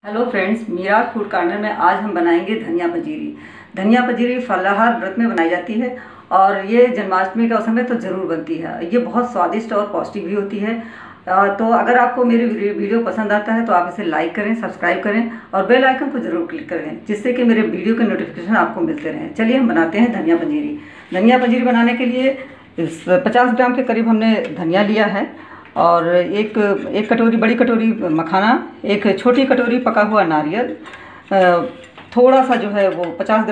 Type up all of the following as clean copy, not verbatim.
Hello friends, Meera food corner में आज हम बनाएंगे धनिया पंजीरी। धनिया पंजीरी फलाहार व्रत में बनाई जाती है और ये जन्माष्टमी के अवसर में तो ज़रूर बनती है। ये बहुत स्वादिष्ट और पौष्टिक भी होती है। तो अगर आपको मेरी वीडियो पसंद आता है तो आप इसे लाइक करें, सब्सक्राइब करें और बेल आइकन को ज़रूर क्लिक करें, जिससे कि मेरे वीडियो के नोटिफिकेशन आपको मिलते रहें। चलिए हम बनाते हैं धनिया पंजीरी। धनिया पंजीरी बनाने के लिए 50 ग्राम के करीब हमने धनिया लिया है और एक कटोरी, बड़ी कटोरी मखाना, एक छोटी कटोरी पका हुआ नारियल, थोड़ा सा जो है वो 25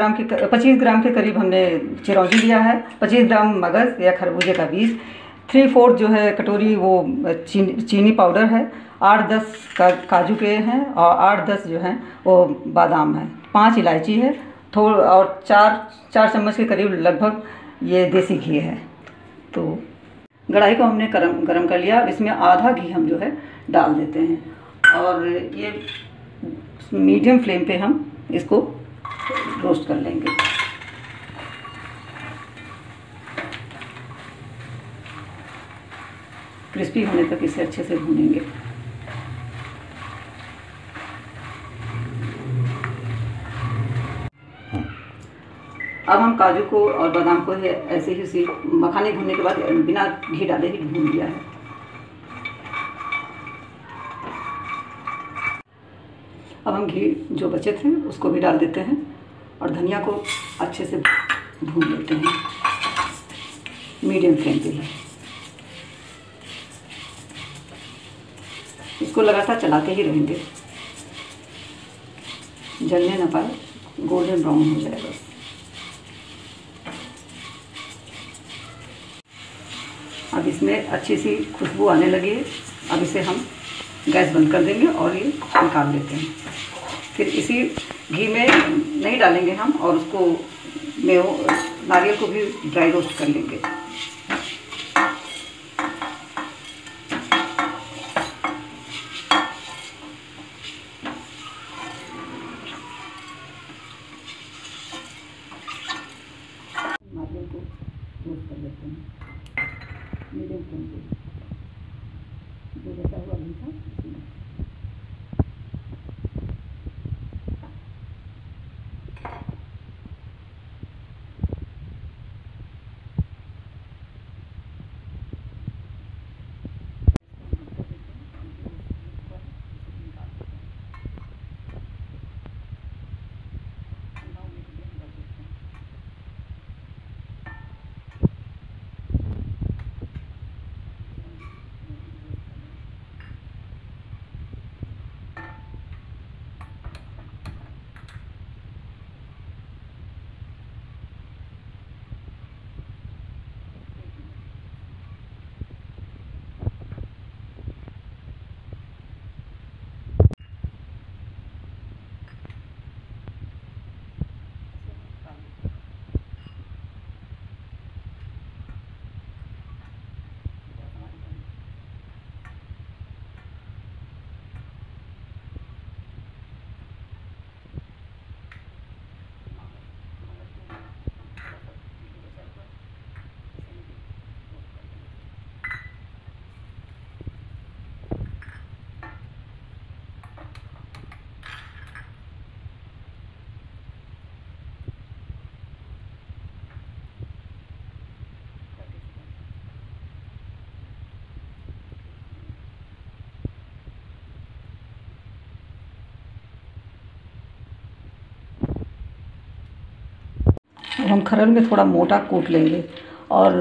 ग्राम के करीब हमने चिरौंजी लिया है, 25 ग्राम मगज़ या खरबूजे का बीज, 3/4 जो है कटोरी वो चीनी पाउडर है, 8-10 काजू के हैं और 8-10 जो हैं वो बादाम है, 5 इलायची है, और 4 चम्मच के करीब लगभग ये देसी घी है। तो कढ़ाई को हमने गरम कर लिया। अब इसमें आधा घी हम जो है डाल देते हैं और ये मीडियम फ्लेम पे हम इसको रोस्ट कर लेंगे। क्रिस्पी होने तक इसे अच्छे से भूनेंगे। अब हम काजू को और बादाम को ऐसे ही मखाने भूनने के बाद बिना घी डाले ही भून लिया है। अब हम घी जो बचे थे उसको भी डाल देते हैं और धनिया को अच्छे से भून लेते हैं मीडियम फ्लेम पे ही। इसको लगातार चलाते ही रहेंगे, जलने ना पाए, गोल्डन ब्राउन हो जाए बस। अब इसमें अच्छी सी खुशबू आने लगी है। अब इसे हम गैस बंद कर देंगे और ये निकाल लेते हैं। फिर इसी घी में नहीं डालेंगे हम और उसको नारियल को भी ड्राई रोस्ट कर लेंगे। नारियल को रोस्ट कर लेते हैं मीडियम फ्लेम पे। जो बचा हुआ घी था इसमें अब हम खरल में थोड़ा मोटा कूट लेंगे और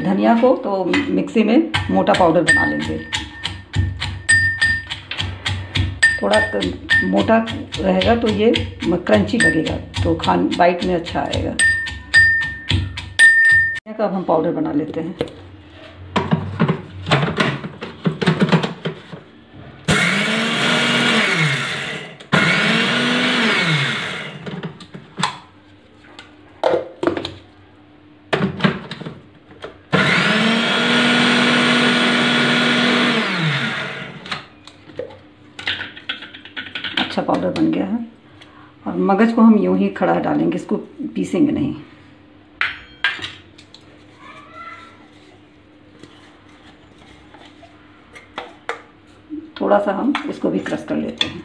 धनिया को तो मिक्सी में मोटा पाउडर बना लेंगे। थोड़ा मोटा रहेगा तो ये क्रंची लगेगा, तो बाइट में अच्छा आएगा। अब हम पाउडर बना लेते हैं। अच्छा पाउडर बन गया है और मगज को हम यूं ही खड़ा डालेंगे, इसको पीसेंगे नहीं। थोड़ा सा हम इसको भी क्रश कर लेते हैं।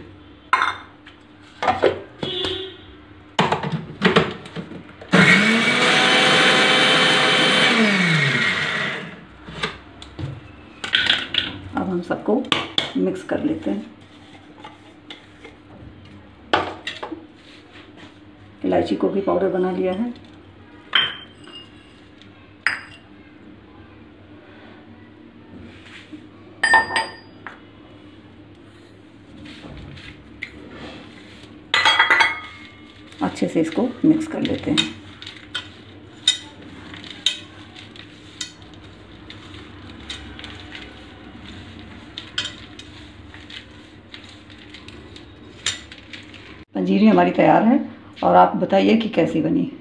अब हम सबको मिक्स कर लेते हैं। इलायची को भी पाउडर बना लिया है। अच्छे से इसको मिक्स कर लेते हैं। पंजीरी हमारी तैयार है और आप बताइए कि कैसी बनी।